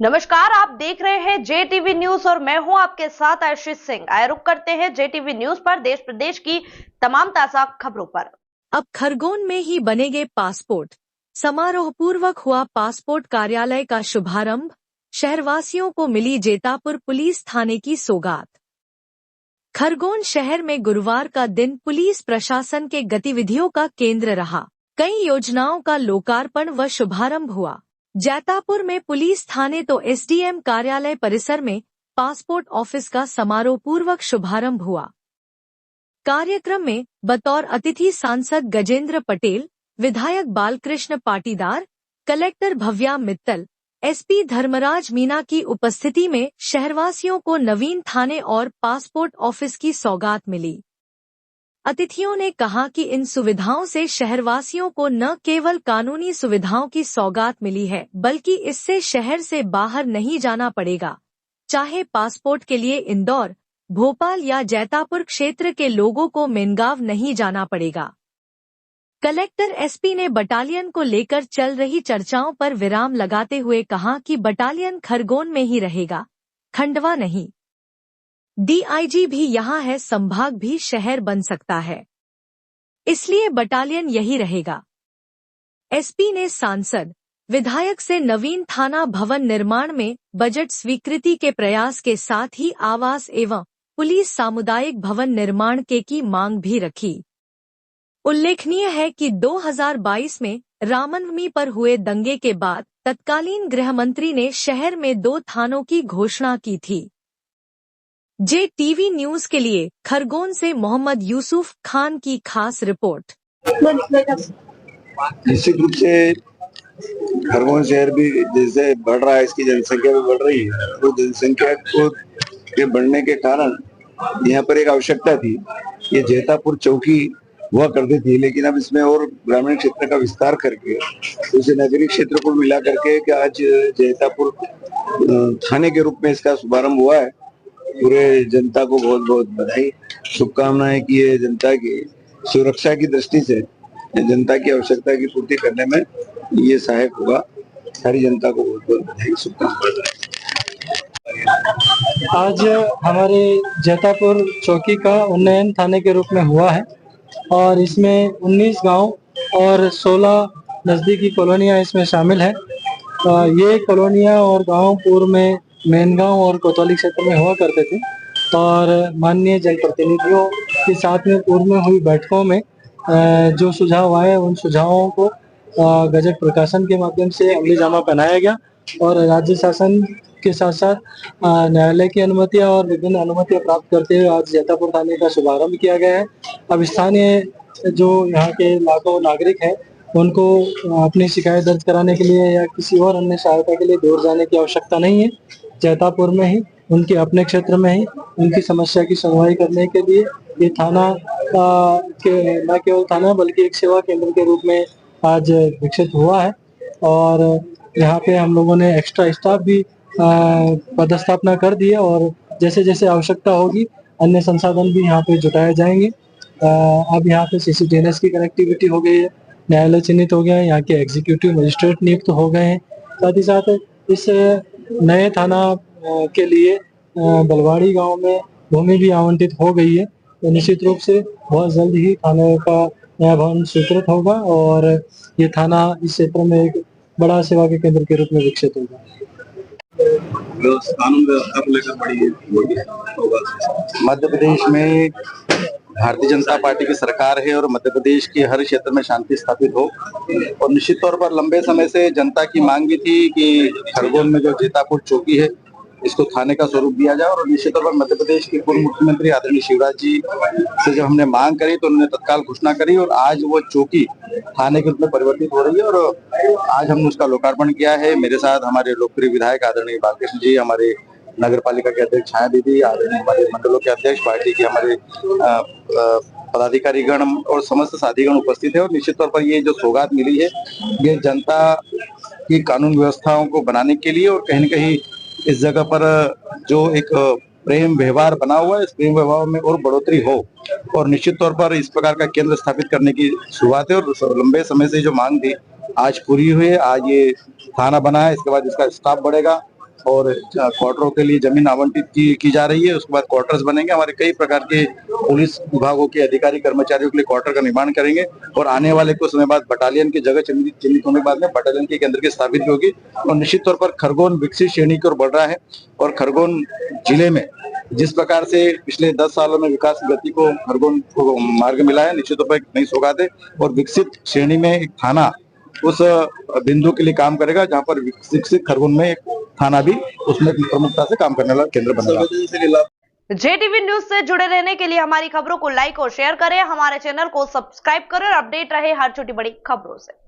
नमस्कार, आप देख रहे हैं जेटीवी न्यूज और मैं हूं आपके साथ आशीष सिंह। आइए रुक करते हैं जेटीवी न्यूज पर देश प्रदेश की तमाम ताजा खबरों पर। अब खरगोन में ही बनेंगे पासपोर्ट। समारोह पूर्वक हुआ पासपोर्ट कार्यालय का शुभारंभ। शहरवासियों को मिली जेतापुर पुलिस थाने की सौगात। खरगोन शहर में गुरुवार का दिन पुलिस प्रशासन के गतिविधियों का केंद्र रहा। कई योजनाओं का लोकार्पण व शुभारंभ हुआ। जैतापुर में पुलिस थाने तो एसडीएम कार्यालय परिसर में पासपोर्ट ऑफिस का समारोह पूर्वक शुभारंभ हुआ। कार्यक्रम में बतौर अतिथि सांसद गजेंद्र पटेल, विधायक बालकृष्ण पाटीदार, कलेक्टर भव्या मित्तल, एसपी धर्मराज मीना की उपस्थिति में शहरवासियों को नवीन थाने और पासपोर्ट ऑफिस की सौगात मिली। अतिथियों ने कहा कि इन सुविधाओं से शहरवासियों को न केवल कानूनी सुविधाओं की सौगात मिली है, बल्कि इससे शहर से बाहर नहीं जाना पड़ेगा। चाहे पासपोर्ट के लिए इंदौर, भोपाल या जैतापुर क्षेत्र के लोगों को मेनगांव नहीं जाना पड़ेगा। कलेक्टर एसपी ने बटालियन को लेकर चल रही चर्चाओं पर विराम लगाते हुए कहा कि बटालियन खरगोन में ही रहेगा, खंडवा नहीं। डीआईजी भी यहाँ है, संभाग भी शहर बन सकता है, इसलिए बटालियन यही रहेगा। एसपी ने सांसद, विधायक से नवीन थाना भवन निर्माण में बजट स्वीकृति के प्रयास के साथ ही आवास एवं पुलिस सामुदायिक भवन निर्माण की मांग भी रखी। उल्लेखनीय है कि 2022 में रामनवमी पर हुए दंगे के बाद तत्कालीन गृह मंत्री ने शहर में 2 थानों की घोषणा की थी। जेटीवी न्यूज के लिए खरगोन से मोहम्मद यूसुफ खान की खास रिपोर्ट। निश्चित रूप से खरगोन शहर भी जैसे बढ़ रहा है, इसकी जनसंख्या भी बढ़ रही है, तो जनसंख्या के बढ़ने के कारण यहाँ पर एक आवश्यकता थी। ये जैतापुर चौकी हुआ करती थी, लेकिन अब इसमें और ग्रामीण क्षेत्र का विस्तार करके उसे नगरीय क्षेत्र को मिला करके कि आज जैतापुर थाने के रूप में इसका शुभारंभ हुआ है। पूरे जनता को बहुत बहुत बधाई, शुभकामनाएं कि ये जनता की सुरक्षा की दृष्टि से जनता की आवश्यकता की पूर्ति करने में ये सहायक होगा। सारी जनता को बहुत बहुत बधाई, शुभकामनाएं। आज हमारे जैतापुर चौकी का उन्नयन थाने के रूप में हुआ है और इसमें 19 गांव और 16 नज़दीकी कॉलोनियां इसमें शामिल है। ये कॉलोनियां और गांव पूर्व में मेनगांव और कोतवाली क्षेत्र में हुआ करते थे और माननीय जनप्रतिनिधियों के साथ में पूर्व में हुई बैठकों में जो सुझाव आए उन सुझावों को गजट प्रकाशन के माध्यम से अमली जामा पहनाया गया और राज्य शासन के साथ साथ न्यायालय की अनुमतियां और विभिन्न अनुमतियां प्राप्त करते हुए आज जैतापुर थाने का शुभारंभ किया गया है। अब स्थानीय जो यहाँ के लाखों नागरिक हैं उनको अपनी शिकायत दर्ज कराने के लिए या किसी और अन्य सहायता के लिए दूर जाने की आवश्यकता नहीं है। जैतापुर में ही उनके अपने क्षेत्र में ही उनकी समस्या की सुनवाई करने के लिए ये थाना न केवल थाना बल्कि एक सेवा केंद्र के रूप में आज विकसित हुआ है और यहाँ पे हम लोगों ने एक्स्ट्रा स्टाफ भी पदस्थापना कर दी है और जैसे जैसे आवश्यकता होगी अन्य संसाधन भी यहाँ पे जुटाए जाएंगे। अब यहाँ पे CCTVs की कनेक्टिविटी हो गई है, न्यायालय चिन्हित हो गया है, यहाँ के एग्जीक्यूटिव मजिस्ट्रेट नियुक्त हो गए हैं। साथ ही साथ इस नए थाना के लिए बलवाड़ी गांव में भूमि भी आवंटित हो गई है, तो निश्चित रूप से बहुत जल्द ही थाने का नया भवन स्वीकृत होगा और ये थाना इस क्षेत्र में एक बड़ा सेवा के केंद्र के रूप में विकसित होगा। कानून व्यवस्था को लेकर बड़ी मध्य प्रदेश में भारतीय जनता पार्टी की सरकार है और मध्य प्रदेश के हर क्षेत्र में शांति स्थापित हो और निश्चित तौर पर लंबे समय से जनता की मांग भी थी कि खरगोन में जो जैतापुर चौकी है इसको थाने का स्वरूप दिया जाए और निश्चित तौर पर मध्य प्रदेश के पूर्व मुख्यमंत्री आदरणीय शिवराज जी से जब हमने मांग करी तो उन्होंने तत्काल घोषणा करी और आज वो चौकी थाने के रूप में परिवर्तित हो रही है और आज हमने उसका लोकार्पण किया है। मेरे साथ हमारे लोकप्रिय विधायक आदरणीय बालकृष्ण जी, हमारे नगर पालिका के अध्यक्ष छाया दीदी, आदरणीय हमारे मंडलों के अध्यक्ष, पार्टी के हमारे पदाधिकारी गण और समस्त साथीगण उपस्थित है और निश्चित तौर पर ये जो सौगात मिली है ये जनता की कानून व्यवस्थाओं को बनाने के लिए और कहीं न कहीं इस जगह पर जो एक प्रेम व्यवहार बना हुआ है इस प्रेम व्यवहार में और बढ़ोतरी हो और निश्चित तौर पर इस प्रकार का केंद्र स्थापित करने की शुरुआत है और लंबे समय से जो मांग थी आज पूरी हुई है। आज ये थाना बना है, इसके बाद इसका स्टाफ बढ़ेगा, और क्वार्टरों के लिए जमीन आवंटित की जा रही है। उसके बाद क्वार्टर्स बनेंगे। हमारे कई प्रकार के पुलिस विभागों के अधिकारी कर्मचारियों के लिए क्वार्टर का निर्माण करेंगे और आने वाले कुछ समय बाद बटालियन की जगह चिन्हित होने के बाद में बटालियन के केंद्र की स्थापित होगी। और निश्चित तौर पर खरगोन विकसित श्रेणी की ओर बढ़ रहा है और खरगोन जिले में जिस प्रकार से पिछले 10 सालों में विकास की गति को खरगोन को मार्ग मिला है, निश्चित तौर पर एक नई सौगात है और विकसित श्रेणी में एक थाना उस बिंदु के लिए काम करेगा जहां पर विकसित खरगोन में एक थाना भी उसमें प्रमुखता से काम करने वाला केंद्र बनेगा। JTV न्यूज से जुड़े रहने के लिए हमारी खबरों को लाइक और शेयर करें, हमारे चैनल को सब्सक्राइब करें और अपडेट रहे हर छोटी बड़ी खबरों से।